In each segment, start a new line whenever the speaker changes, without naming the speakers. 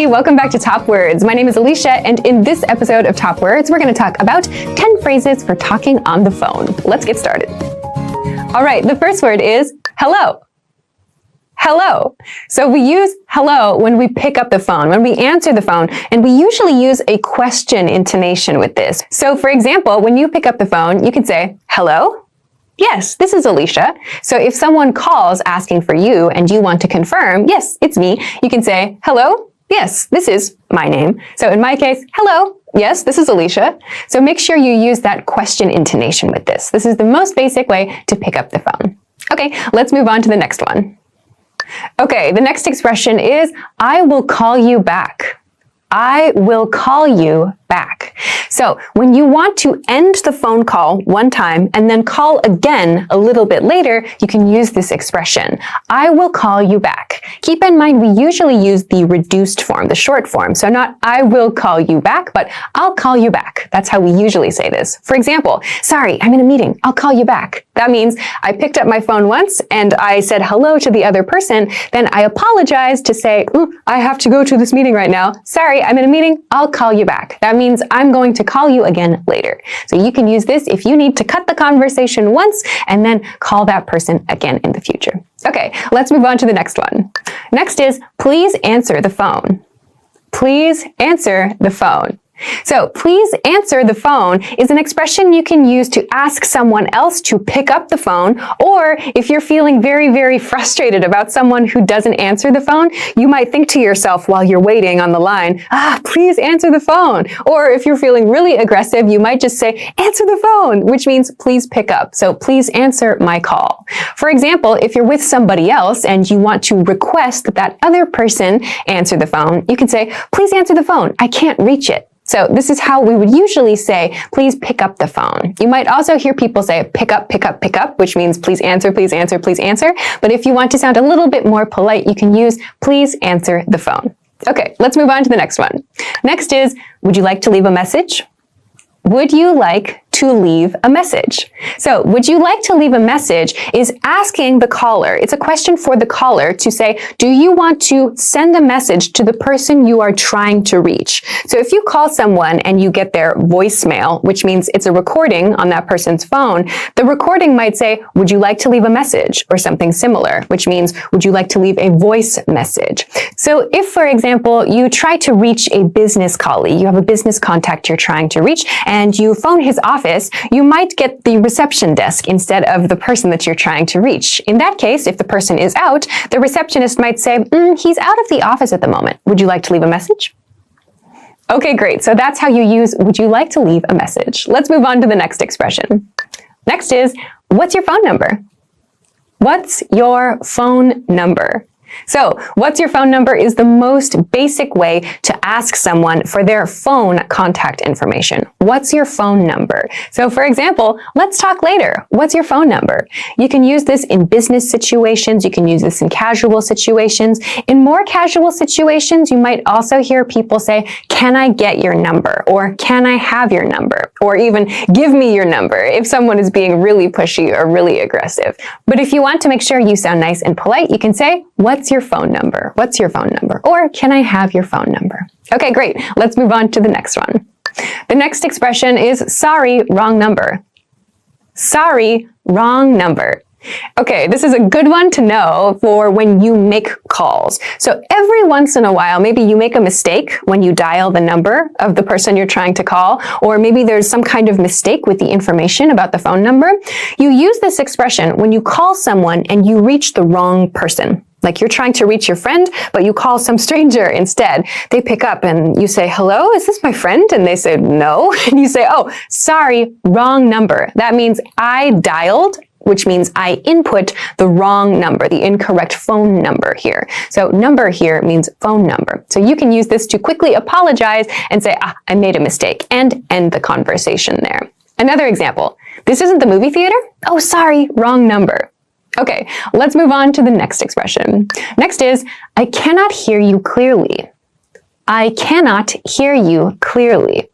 Hey, welcome back to Top Words. My name is Alicia, and in this episode of Top Words, we're going to talk about 10 phrases for talking on the phone. Let's get started. All right, the first word is hello. Hello. So we use hello when we pick up the phone, when we answer the phone, and we usually use a question intonation with this. So for example, when you pick up the phone, you can say, hello? Yes, this is Alicia. So if someone calls asking for you and you want to confirm, yes, it's me, you can say, hello? Yes, this is my name. So in my case, hello. Yes, this is Alicia. So make sure you use that question intonation with this. This is the most basic way to pick up the phone. Okay, let's move on to the next one. Okay, the next expression is, I will call you back. I will call you back. So when you want to end the phone call one time and then call again a little bit later, you can use this expression. I will call you back. Keep in mind, we usually use the reduced form, the short form. So not I will call you back, but I'll call you back. That's how we usually say this. For example, sorry, I'm in a meeting. I'll call you back. That means I picked up my phone once and I said hello to the other person. Then I apologized to say, I have to go to this meeting right now. Sorry, I'm in a meeting. I'll call you back. That means I'm going to call you again later. So you can use this if you need to cut the conversation once and then call that person again in the future. Okay, let's move on to the next one. Next is, please answer the phone. Please answer the phone. So please answer the phone is an expression you can use to ask someone else to pick up the phone, or if you're feeling very, very frustrated about someone who doesn't answer the phone, you might think to yourself while you're waiting on the line, please answer the phone. Or if you're feeling really aggressive, you might just say, answer the phone, which means please pick up. So please answer my call. For example, if you're with somebody else and you want to request that that other person answer the phone, you can say, please answer the phone. I can't reach it. So this is how we would usually say, please pick up the phone. You might also hear people say, pick up, pick up, pick up, which means please answer, please answer, please answer. But if you want to sound a little bit more polite, you can use please answer the phone. Okay, let's move on to the next one. Next is, would you like to leave a message? Would you like to leave a message? So, would you like to leave a message is asking the caller. It's a question for the caller to say, do you want to send a message to the person you are trying to reach? So if you call someone and you get their voicemail, which means it's a recording on that person's phone, the recording might say, would you like to leave a message? Or something similar, which means, would you like to leave a voice message? So if, for example, you try to reach a business colleague, you have a business contact you're trying to reach, and you phone his office, you might get the reception desk instead of the person that you're trying to reach. In that case, if the person is out, the receptionist might say, he's out of the office at the moment. Would you like to leave a message? Okay, great. So that's how you use would you like to leave a message. Let's move on to the next expression. Next is, what's your phone number? What's your phone number? So, what's your phone number is the most basic way to ask someone for their phone contact information. What's your phone number? So, for example, let's talk later. What's your phone number? You can use this in business situations. You can use this in casual situations. In more casual situations, you might also hear people say, can I get your number? Or can I have your number? Or even give me your number if someone is being really pushy or really aggressive. But if you want to make sure you sound nice and polite, you can say, what's your phone number? What's your phone number? Or can I have your phone number? Okay, great. Let's move on to the next one. The next expression is sorry, wrong number. Sorry, wrong number. Okay, this is a good one to know for when you make calls. So every once in a while, maybe you make a mistake when you dial the number of the person you're trying to call, or maybe there's some kind of mistake with the information about the phone number. You use this expression when you call someone and you reach the wrong person. Like you're trying to reach your friend, but you call some stranger instead. They pick up and you say, hello, is this my friend? And they say, no. And you say, oh, sorry, wrong number. That means I dialed, which means I input the wrong number, the incorrect phone number here. So number here means phone number. So you can use this to quickly apologize and say, I made a mistake, and end the conversation there. Another example, this isn't the movie theater? Oh, sorry, wrong number. Okay, let's move on to the next expression. Next is, I cannot hear you clearly. I cannot hear you clearly.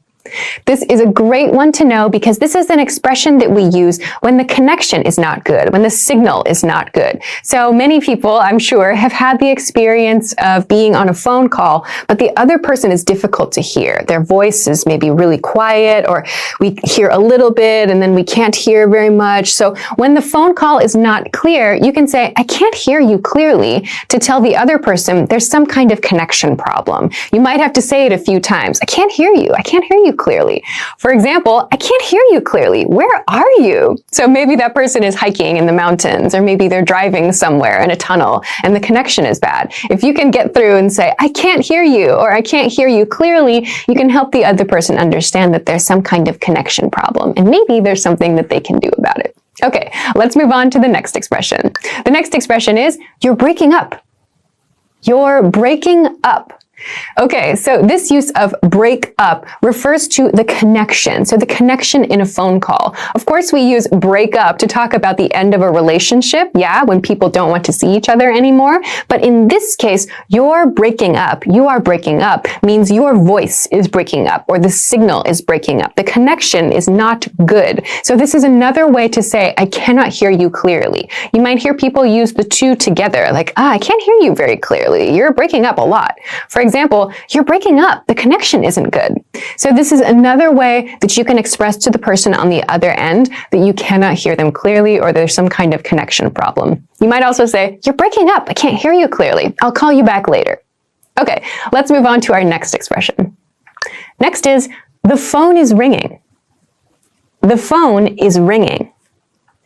This is a great one to know because this is an expression that we use when the connection is not good, when the signal is not good. So many people, I'm sure, have had the experience of being on a phone call, but the other person is difficult to hear. Their voice is maybe really quiet, or we hear a little bit and then we can't hear very much. So when the phone call is not clear, you can say, I can't hear you clearly, to tell the other person there's some kind of connection problem. You might have to say it a few times. I can't hear you. I can't hear you clearly. For example, I can't hear you clearly. Where are you? So maybe that person is hiking in the mountains, or maybe they're driving somewhere in a tunnel and the connection is bad. If you can get through and say, I can't hear you, or I can't hear you clearly, you can help the other person understand that there's some kind of connection problem, and maybe there's something that they can do about it. Okay, let's move on to the next expression. The next expression is, you're breaking up. You're breaking up. Okay, so this use of break up refers to the connection. So the connection in a phone call. Of course, we use break up to talk about the end of a relationship. Yeah, when people don't want to see each other anymore. But in this case, you're breaking up. You are breaking up means your voice is breaking up, or the signal is breaking up. The connection is not good. So this is another way to say, I cannot hear you clearly. You might hear people use the two together, like, I can't hear you very clearly. You're breaking up a lot. For example, you're breaking up. The connection isn't good. So this is another way that you can express to the person on the other end that you cannot hear them clearly, or there's some kind of connection problem. You might also say, you're breaking up. I can't hear you clearly. I'll call you back later. Okay, let's move on to our next expression. Next is, the phone is ringing. The phone is ringing.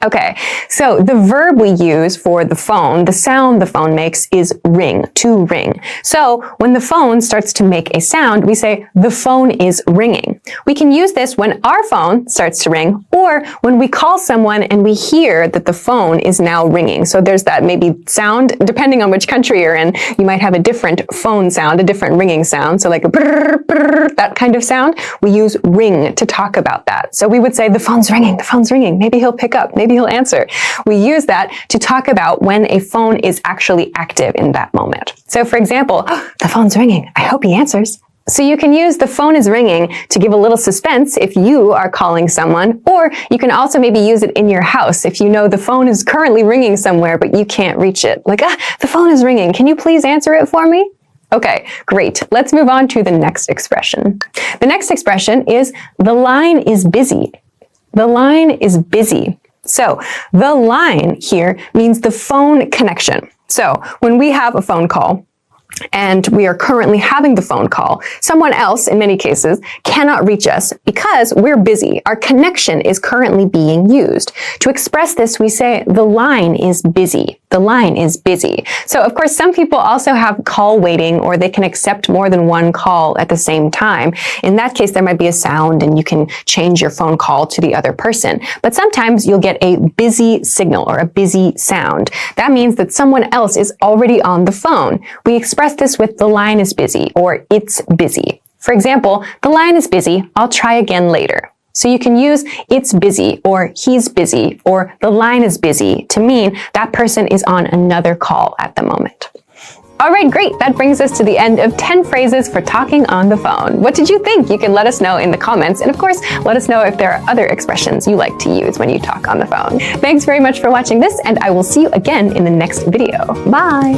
Okay, so the verb we use for the phone, the sound the phone makes, is ring, to ring. So when the phone starts to make a sound, we say, the phone is ringing. We can use this when our phone starts to ring, or when we call someone and we hear that the phone is now ringing. So there's that maybe sound, depending on which country you're in, you might have a different phone sound, a different ringing sound. So like a brrr, brrr, that kind of sound. We use ring to talk about that. So we would say, the phone's ringing, the phone's ringing. Maybe he'll pick up, maybe he'll answer. We use that to talk about when a phone is actually active in that moment. So for example, the phone's ringing. I hope he answers. So you can use the phone is ringing to give a little suspense if you are calling someone, or you can also maybe use it in your house if you know the phone is currently ringing somewhere but you can't reach it. Like, the phone is ringing. Can you please answer it for me? Okay, great. Let's move on to the next expression. The next expression is, the line is busy. The line is busy. So the line here means the phone connection. So when we have a phone call, and we are currently having the phone call, someone else, in many cases, cannot reach us because we're busy. Our connection is currently being used. To express this, we say, the line is busy. The line is busy. So, of course, some people also have call waiting, or they can accept more than one call at the same time. In that case, there might be a sound and you can change your phone call to the other person. But sometimes you'll get a busy signal or a busy sound. That means that someone else is already on the phone. We express this with, the line is busy, or it's busy. For example, the line is busy. I'll try again later. So you can use it's busy, or he's busy, or the line is busy to mean that person is on another call at the moment. All right, great. That brings us to the end of 10 phrases for talking on the phone. What did you think? You can let us know in the comments. And of course, let us know if there are other expressions you like to use when you talk on the phone. Thanks very much for watching this, and I will see you again in the next video. Bye.